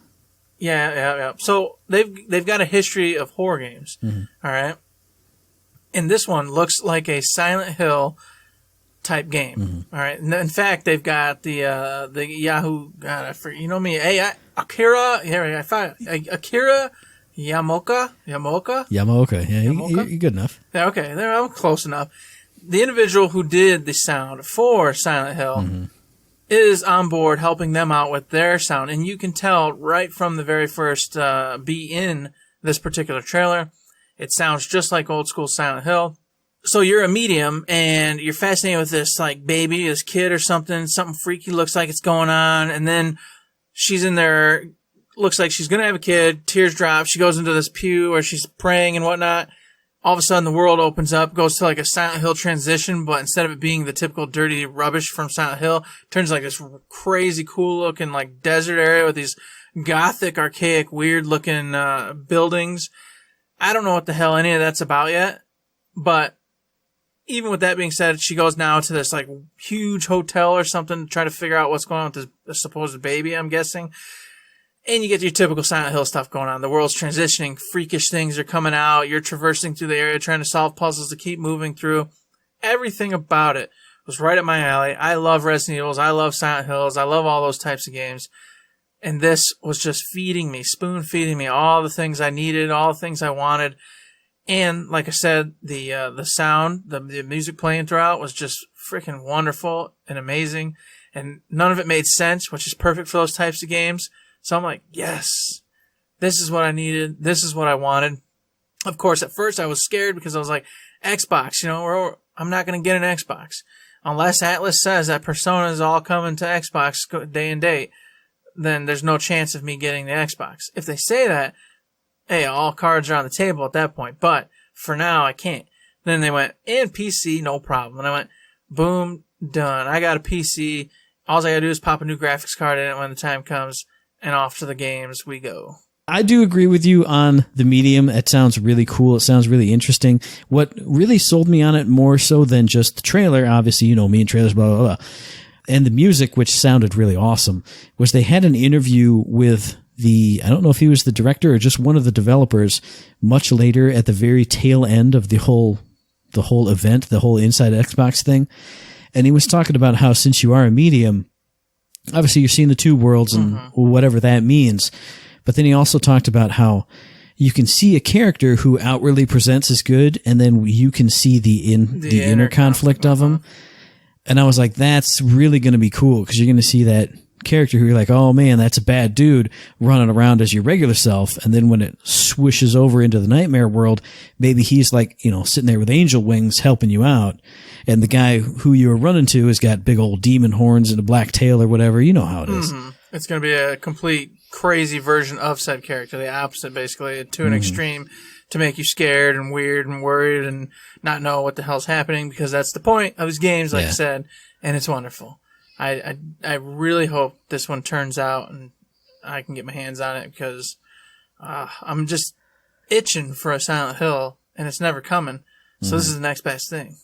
Yeah. So they've got a history of horror games. Mm-hmm. All right. And this one looks like a Silent Hill type game. Mm-hmm. All right. In fact, they've got the Yahoo. God, I forget. You know me. Hey, Akira. Here, Akira Yamaoka. Yeah, you're good enough. Yeah, okay, I'm close enough. The individual who did the sound for Silent Hill is on board helping them out with their sound. And you can tell right from the very first beat in this particular trailer, it sounds just like old school Silent Hill. So you're a medium and you're fascinated with this like baby, this kid or something freaky looks like it's going on. And then she's in there, looks like she's going to have a kid, tears drop. She goes into this pew where she's praying and whatnot. All of a sudden the world opens up, goes to like a Silent Hill transition, but instead of it being the typical dirty rubbish from Silent Hill, it turns like this crazy cool looking like desert area with these gothic, archaic, weird looking buildings. I don't know what the hell any of that's about yet, but even with that being said, she goes now to this like huge hotel or something to try to figure out what's going on with this supposed baby, I'm guessing. And you get your typical Silent Hill stuff going on. The world's transitioning. Freakish things are coming out. You're traversing through the area trying to solve puzzles to keep moving through. Everything about it was right up my alley. I love Resident Evils. I love Silent Hills. I love all those types of games. And this was just feeding me, spoon feeding me all the things I needed, all the things I wanted. And like I said, the sound, the music playing throughout was just freaking wonderful and amazing. And none of it made sense, which is perfect for those types of games. So I'm like, yes, this is what I needed. This is what I wanted. Of course, at first I was scared because I was like, Xbox, you know, I'm not going to get an Xbox. Unless Atlas says that Persona is all coming to Xbox day and date, then there's no chance of me getting the Xbox. If they say that, hey, all cards are on the table at that point. But for now, I can't. Then they went, and PC, no problem. And I went, boom, done. I got a PC. All I got to do is pop a new graphics card in it when the time comes. And off to the games we go. I do agree with you on the medium. It sounds really cool. It sounds really interesting. What really sold me on it more so than just the trailer, obviously, you know me and trailers, blah, blah, blah, and the music, which sounded really awesome, was they had an interview with I don't know if he was the director or just one of the developers much later at the very tail end of the whole event, the whole Inside Xbox thing. And he was talking about how since you are a medium, obviously you're seeing the two worlds and whatever that means. But then he also talked about how you can see a character who outwardly presents as good, and then you can see the inner conflict of him. And I was like, that's really going to be cool because you're going to see that character who you're like, oh man, that's a bad dude running around as your regular self. And then when it swishes over into the nightmare world, maybe he's like, you know, sitting there with angel wings helping you out. And the guy who you were running to has got big old demon horns and a black tail or whatever. You know how it is. Mm-hmm. It's going to be a complete crazy version of said character. The opposite, basically, to an extreme to make you scared and weird and worried and not know what the hell's happening because that's the point of his games, like I said. And it's wonderful. I really hope this one turns out and I can get my hands on it because I'm just itching for a Silent Hill and it's never coming. So this is the next best thing.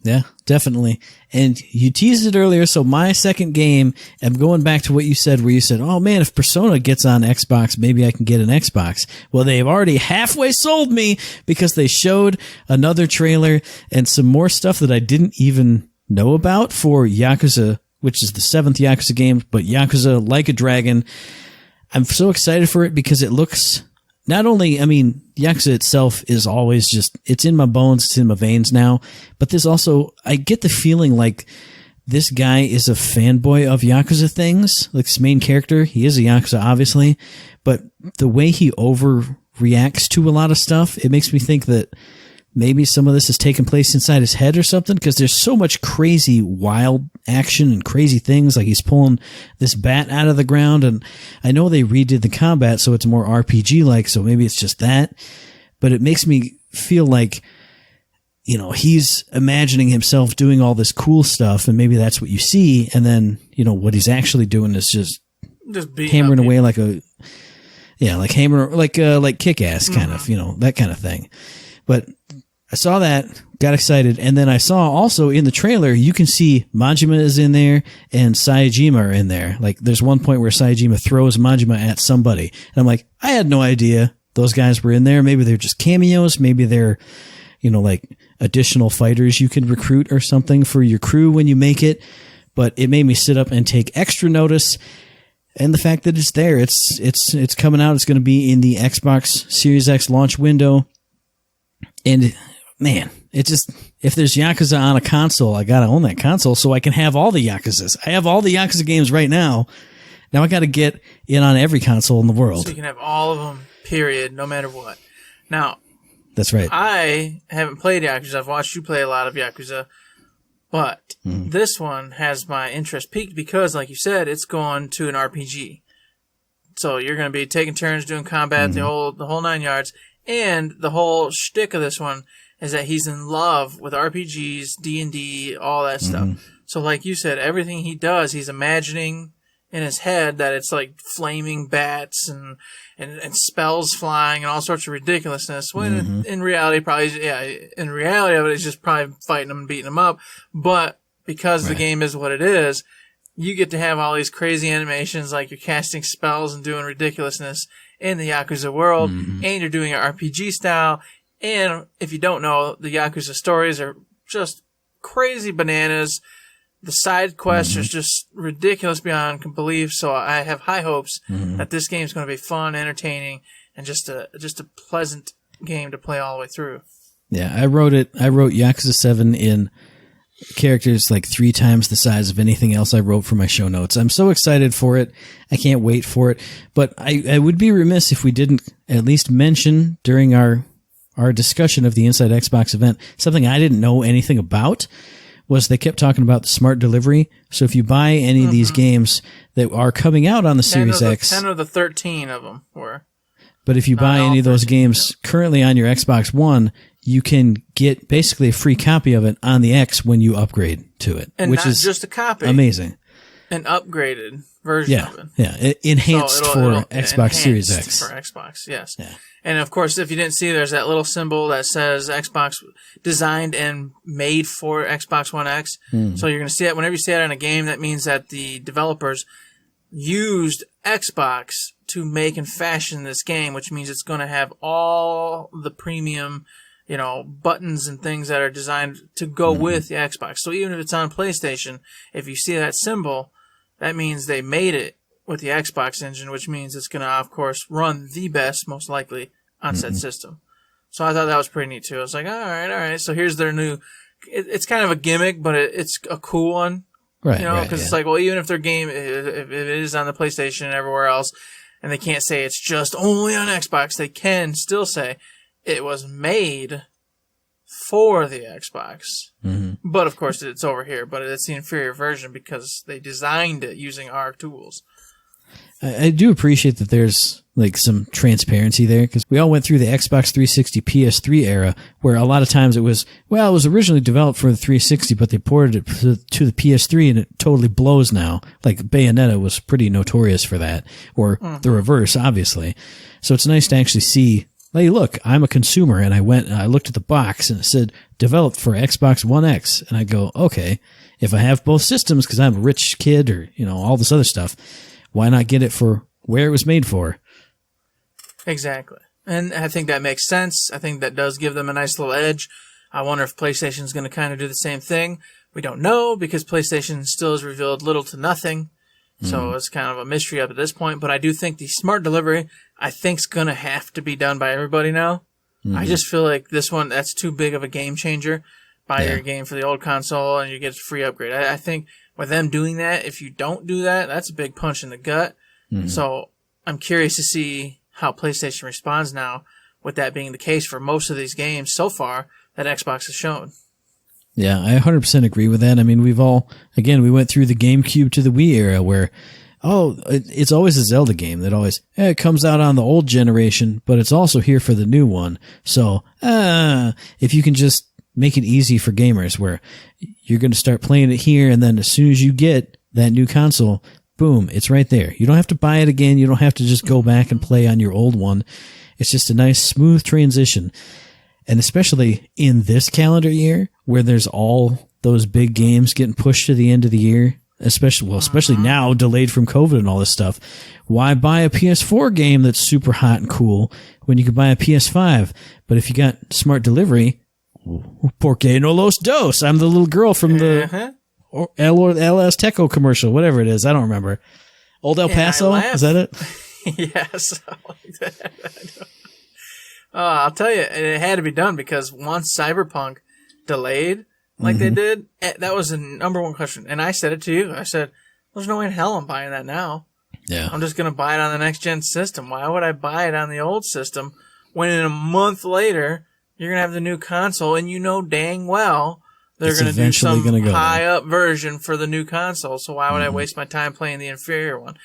Yeah, definitely. And you teased it earlier, so my second game, I'm going back to what you said, where you said, oh man, if Persona gets on Xbox, maybe I can get an Xbox. Well, they've already halfway sold me because they showed another trailer and some more stuff that I didn't even know about for Yakuza, which is the 7th Yakuza game, but Yakuza Like a Dragon. I'm so excited for it because it looks... Not only, I mean, Yakuza itself is always just, it's in my bones, it's in my veins now, but there's also, I get the feeling like this guy is a fanboy of Yakuza things, like this main character. He is a Yakuza, obviously, but the way he overreacts to a lot of stuff, it makes me think that maybe some of this has taken place inside his head or something, because there's so much crazy, wild action and crazy things. Like he's pulling this bat out of the ground, and I know they redid the combat so it's more RPG-like, so maybe it's just that. But it makes me feel like, you know, he's imagining himself doing all this cool stuff, and maybe that's what you see, and then, you know, what he's actually doing is just hammering away like a, yeah, like hammer, like Kick-Ass kind of, you know, that kind of thing. But I saw that, got excited, and then I saw also in the trailer, you can see Majima is in there and Saejima are in there. Like, there's one point where Saejima throws Majima at somebody. And I'm like, I had no idea those guys were in there. Maybe they're just cameos. Maybe they're, you know, like additional fighters you can recruit or something for your crew when you make it. But it made me sit up and take extra notice. And the fact that it's there, it's coming out. It's going to be in the Xbox Series X launch window. And man, it just, if there's Yakuza on a console, I gotta own that console so I can have all the Yakuzas. I have all the Yakuza games right now. Now I gotta get in on every console in the world. So you can have all of them, period, no matter what. Now, that's right. I haven't played Yakuza. I've watched you play a lot of Yakuza. But this one has my interest piqued because, like you said, it's going to an RPG. So you're going to be taking turns doing combat, the whole 9 yards. And the whole shtick of this one is that he's in love with RPGs, D&D, all that stuff. So like you said, everything he does, he's imagining in his head that it's like flaming bats and spells flying and all sorts of ridiculousness. When in reality, in reality of it, it's just probably fighting them and beating them up. But because the game is what it is, you get to have all these crazy animations, like you're casting spells and doing ridiculousness in the Yakuza world, and you're doing an RPG style. And if you don't know, the Yakuza stories are just crazy bananas. The side quests are just ridiculous beyond belief. So I have high hopes that this game is going to be fun, entertaining, and just a pleasant game to play all the way through. Yeah, I wrote Yakuza 7 in characters like 3 times the size of anything else I wrote for my show notes. I'm so excited for it. I can't wait for it. But I would be remiss if we didn't at least mention during our discussion of the Inside Xbox event, something I didn't know anything about was they kept talking about the smart delivery. So if you buy any of these games that are coming out on the Series X... 10 of the 13 of them were. But if you buy any of those games currently on your Xbox One, you can get basically a free copy of it on the X when you upgrade to it. And which not is just a copy. Amazing. An upgraded version of it. Yeah, enhanced for Xbox Series X. For Xbox, yes. Yeah. And of course, if you didn't see, there's that little symbol that says Xbox designed and made for Xbox One X. So you're going to see it whenever you see it in a game. That means that the developers used Xbox to make and fashion this game, which means it's going to have all the premium, you know, buttons and things that are designed to go with the Xbox. So even if it's on PlayStation, if you see that symbol, that means they made it with the Xbox engine, which means it's going to, of course, run the best, most likely, on said system. So I thought that was pretty neat, too. I was like, all right. So here's their new... It's kind of a gimmick, but it's a cool one. Right, you know, because it's like, well, even if their game, if it is on the PlayStation and everywhere else, and they can't say it's just only on Xbox, they can still say it was made for the Xbox. But, of course, it's over here. But it's the inferior version because they designed it using our tools. I do appreciate that there's like some transparency there because we all went through the Xbox 360 PS3 era where a lot of times it was originally developed for the 360, but they ported it to the PS3 and it totally blows now. Like Bayonetta was pretty notorious for that, or the reverse, obviously. So it's nice to actually see hey, look, I'm a consumer, and I went and I looked at the box and it said developed for Xbox One X, and I go, okay, if I have both systems because I'm a rich kid or all this other stuff, why not get it for where it was made for? Exactly. And I think that makes sense. I think that does give them a nice little edge. I wonder if PlayStation's going to kind of do the same thing. We don't know because PlayStation still has revealed little to nothing. So it's kind of a mystery up at this point. But I do think the smart delivery, I think, is going to have to be done by everybody now. I just feel like this one, that's too big of a game changer. Buy your game for the old console and you get a free upgrade. I think with them doing that, if you don't do that, that's a big punch in the gut. So I'm curious to see how PlayStation responds now with that being the case for most of these games so far that Xbox has shown. Yeah, I 100% agree with that. I mean, we went through the GameCube to the Wii era where, it's always a Zelda game that always, it comes out on the old generation, but it's also here for the new one. So, if you can just make it easy for gamers where you're going to start playing it here, and then as soon as you get that new console, boom, it's right there. You don't have to buy it again. You don't have to just go back and play on your old one. It's just a nice, smooth transition. And especially in this calendar year where there's all those big games getting pushed to the end of the year, especially now delayed from COVID and all this stuff. Why buy a PS4 game that's super hot and cool when you could buy a PS5? But if you got smart delivery, porque no los dos? I'm the little girl from the El Azteco commercial, whatever it is. I don't remember. Old El Paso? Is that it? Yes. I'll tell you, it had to be done because once Cyberpunk delayed like they did, that was the number one question. And I said it to you. I said, there's no way in hell I'm buying that now. Yeah. I'm just going to buy it on the next gen system. Why would I buy it on the old system when in a month later you're going to have the new console and you know dang well they're going to do some high-up version for the new console. So why would I waste my time playing the inferior one?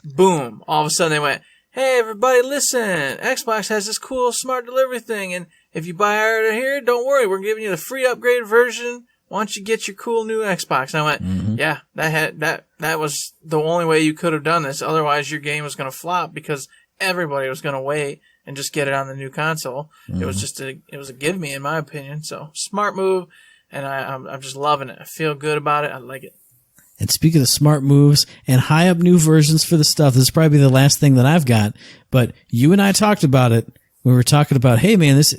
Boom. All of a sudden they went, hey, everybody, listen. Xbox has this cool smart delivery thing, and if you buy it here, don't worry. We're giving you the free upgrade version. Why don't you get your cool new Xbox? And I went, yeah, that was the only way you could have done this. Otherwise, your game was going to flop because everybody was going to wait and just get it on the new console. It was a give me, in my opinion. So smart move, and I'm just loving it. I feel good about it. I like it. And speaking of smart moves and high up new versions for the stuff, this is probably the last thing that I've got, but you and I talked about it. We were talking about, hey man, this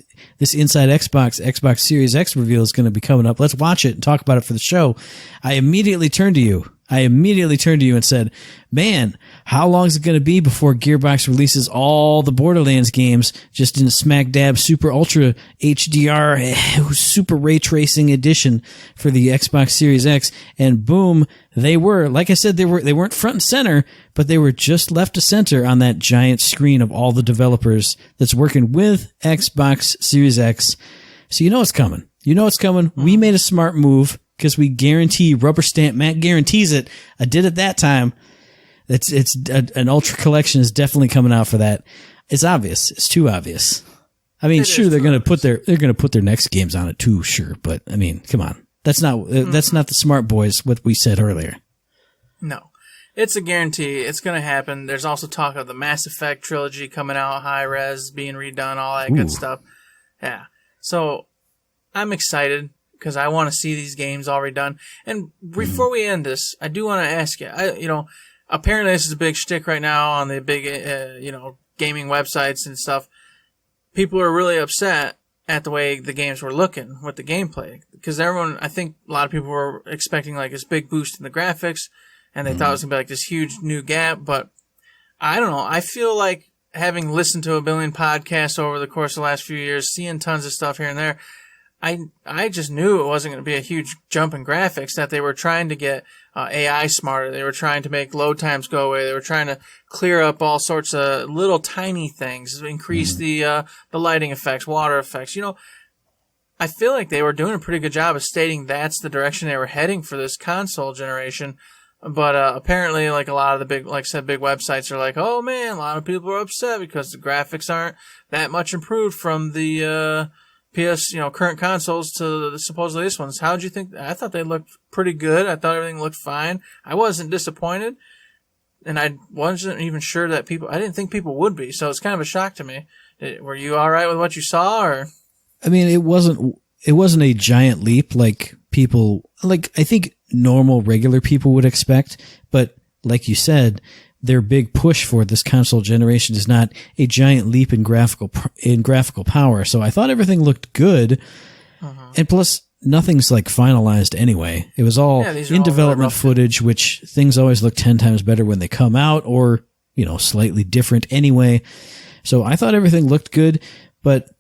Inside Xbox Series X reveal is going to be coming up. Let's watch it and talk about it for the show. I immediately turned to you and said, man, how long is it going to be before Gearbox releases all the Borderlands games just in a smack dab super ultra HDR super ray tracing edition for the Xbox Series X? And boom, they were, like I said, they weren't front and center, but they were just left to center on that giant screen of all the developers that's working with Xbox Series X. So you know it's coming. We made a smart move. Because we guarantee, rubber stamp, Matt guarantees it. I did it that time. It's an Ultra Collection is definitely coming out for that. It's obvious. It's too obvious. I mean, sure, they're going to put their next games on it too, sure. But I mean, come on. That's not the smart boys, what we said earlier. No. It's a guarantee. It's going to happen. There's also talk of the Mass Effect trilogy coming out, high res, being redone, all that good stuff. Yeah. So I'm excited, because I want to see these games all redone. And before we end this, I do want to ask you, apparently this is a big shtick right now on the big, gaming websites and stuff. People are really upset at the way the games were looking with the gameplay. Because I think a lot of people were expecting like this big boost in the graphics, and they thought it was going to be like this huge new gap. But I don't know. I feel like having listened to a billion podcasts over the course of the last few years, seeing tons of stuff here and there, I just knew it wasn't going to be a huge jump in graphics, that they were trying to get AI smarter. They were trying to make load times go away. They were trying to clear up all sorts of little tiny things, increase the lighting effects, water effects. I feel like they were doing a pretty good job of stating that's the direction they were heading for this console generation. But apparently, like a lot of the big websites are like, oh man, a lot of people are upset because the graphics aren't that much improved from the current consoles to supposedly this ones. How'd you think? I thought they looked pretty good. I thought everything looked fine. I wasn't and I wasn't even sure that I didn't think people would be. So it's kind of a shock to me. Were you all right with what you saw, or? I mean, it wasn't a giant leap like people, like I think normal, regular people would expect, but like you said, their big push for this console generation is not a giant leap in graphical power. So I thought everything looked good. And plus, nothing's like finalized anyway. It was all in development footage, which things always look 10 times better when they come out, or, you know, slightly different anyway. So I thought everything looked good, but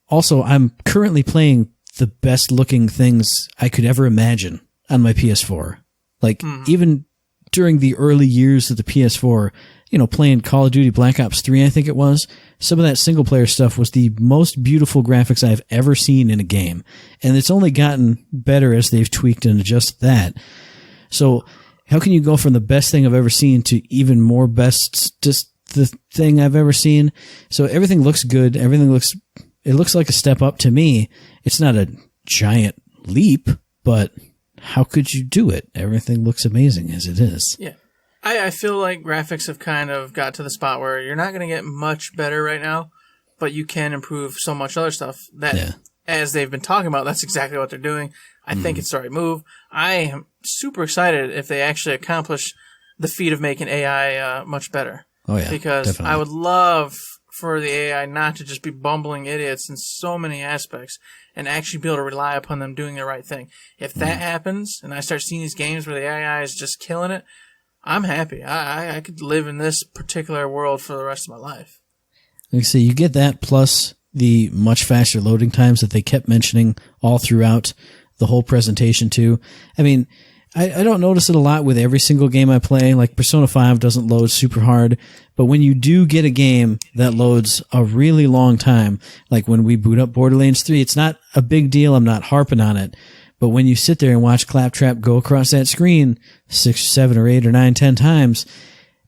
also I'm currently playing the best looking things I could ever imagine on my PS4. Like, even during the early years of the PS4, you know, playing Call of Duty Black Ops 3, I think it was, some of that single player stuff was the most beautiful graphics I've ever seen in a game. And it's only gotten better as they've tweaked and adjusted that. So how can you go from the best thing I've ever seen to even more best, just the thing I've ever seen? So everything looks good. It looks like a step up to me. It's not a giant leap, but how could you do it? Everything looks amazing as it is. Yeah. I feel like graphics have kind of got to the spot where you're not going to get much better right now, but you can improve so much other stuff that, as they've been talking about, that's exactly what they're doing. I think it's the right move. I am super excited if they actually accomplish the feat of making AI much better. Oh, yeah. Because definitely. I would love for the AI not to just be bumbling idiots in so many aspects and actually be able to rely upon them doing the right thing. If that happens and I start seeing these games where the AI is just killing it, I'm happy. I could live in this particular world for the rest of my life. Like I say, you get that plus the much faster loading times that they kept mentioning all throughout the whole presentation too. I mean, I don't notice it a lot with every single game I play. Like Persona 5 doesn't load super hard, but when you do get a game that loads a really long time, like when we boot up Borderlands 3, it's not a big deal. I'm not harping on it. But when you sit there and watch Claptrap go across that screen 6, 7, or 8, or 9, 10 times,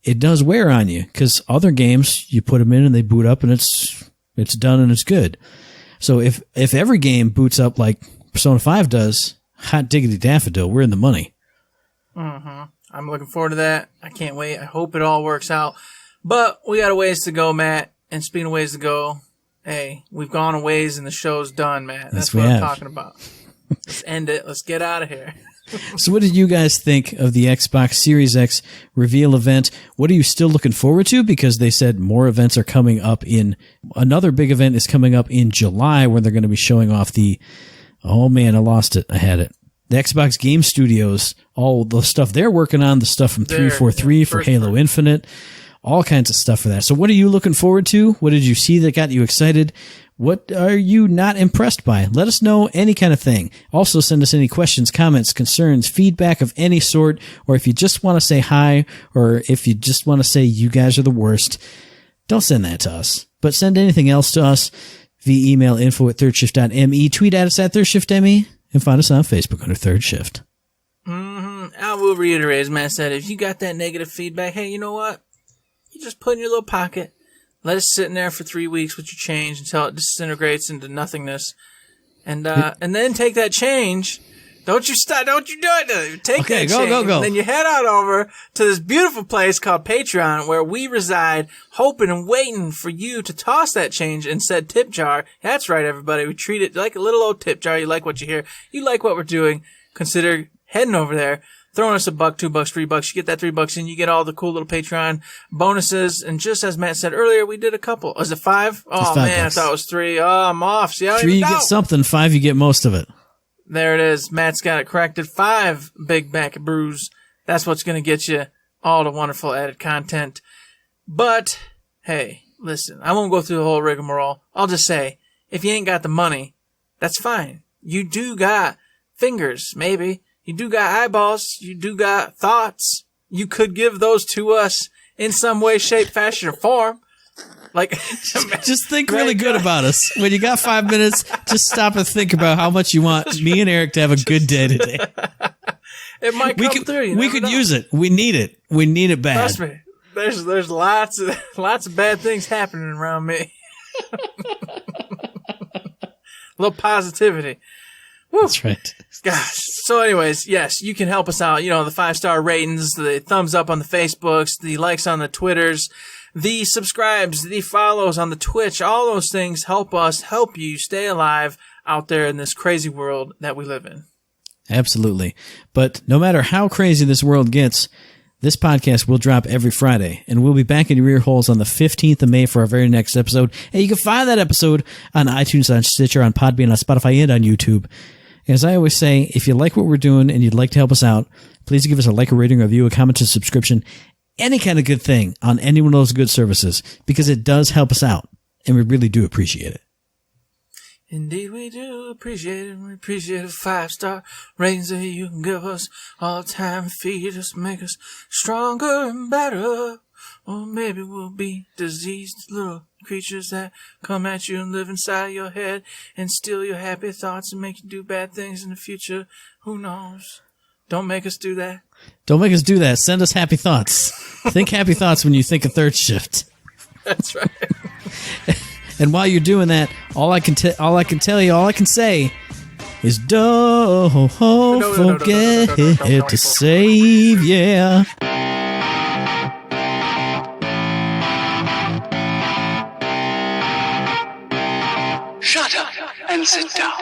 it does wear on you. Because other games, you put them in and they boot up and it's done and it's good. So if every game boots up like Persona 5 does, hot diggity daffodil, we're in the money. I'm looking forward to that. I can't wait. I hope it all works out. But we got a ways to go, Matt. And speaking of ways to go, hey, we've gone a ways and the show's done, Matt. That's what I'm talking about. Let's end it. Let's get out of here. So what did you guys think of the Xbox Series X reveal event? What are you still looking forward to? Because they said more events are coming up another big event is coming up in July where they're going to be showing off oh man, I lost it. I had it. The Xbox Game Studios, all the stuff they're working on, the stuff from 343 for Halo Infinite, all kinds of stuff for that. So what are you looking forward to? What did you see that got you excited? What are you not impressed by? Let us know any kind of thing. Also send us any questions, comments, concerns, feedback of any sort, or if you just want to say hi, or if you just want to say you guys are the worst, don't send that to us. But send anything else to us via email info@thirdshift.me, tweet at us at ThirdShiftME, and find us on Facebook under Third Shift. I will reiterate, as Matt said, if you got that negative feedback, hey, you know what? You just put it in your little pocket. Let it sit in there for 3 weeks with your change until it disintegrates into nothingness. And then take that change. Don't you stop. Don't you do it. Take that change. Go. And then you head on over to this beautiful place called Patreon where we reside, hoping and waiting for you to toss that change in said tip jar. That's right, everybody. We treat it like a little old tip jar. You like what you hear. You like what we're doing. Consider heading over there, throwing us $1, $2, $3. You get that $3 in, you get all the cool little Patreon bonuses. And just as Matt said earlier, we did a couple. Was it 5? Oh man, I thought it was 3. Oh, I'm off. See, 3 you get something, 5 you get most of it. There it is. Matt's got it corrected. 5 big back brews. That's what's going to get you all the wonderful added content. But hey, listen, I won't go through the whole rigmarole. I'll just say, if you ain't got the money, that's fine. You do got fingers, maybe. You do got eyeballs. You do got thoughts. You could give those to us in some way, shape, fashion, or form. Like, just think really good about us. When you got 5 minutes, just stop and think about how much you want me and Eric to have a good day today. It might come through. We could use it. We need it. We need it bad. Trust me. There's lots of bad things happening around me. A little positivity. Woo. That's right. Gosh. So anyways, yes, you can help us out. You know, the 5-star ratings, the thumbs up on the Facebooks, the likes on the Twitters, The subscribes, the follows on the Twitch, all those things help us help you stay alive out there in this crazy world that we live in. Absolutely. But no matter how crazy this world gets, this podcast will drop every Friday, and we'll be back in your ear holes on the 15th of May for our very next episode. And you can find that episode on iTunes, on Stitcher, on Podbean, on Spotify, and on YouTube. As I always say, if you like what we're doing and you'd like to help us out, please give us a like, a rating, a review, a comment, a subscription, any kind of good thing on any one of those good services, because it does help us out, and we really do appreciate it. Indeed, we do appreciate it. We appreciate a 5-star ratings that you can give us all the time. Feed us, make us stronger and better. Or maybe we'll be diseased little creatures that come at you and live inside your head and steal your happy thoughts and make you do bad things in the future. Who knows? Don't make us do that. Don't make us do that. Send us happy thoughts. Think happy thoughts when you think of Third Shift. That's right. And while you're doing that, all I can say is don't forget to save, yeah. Shut up and sit down.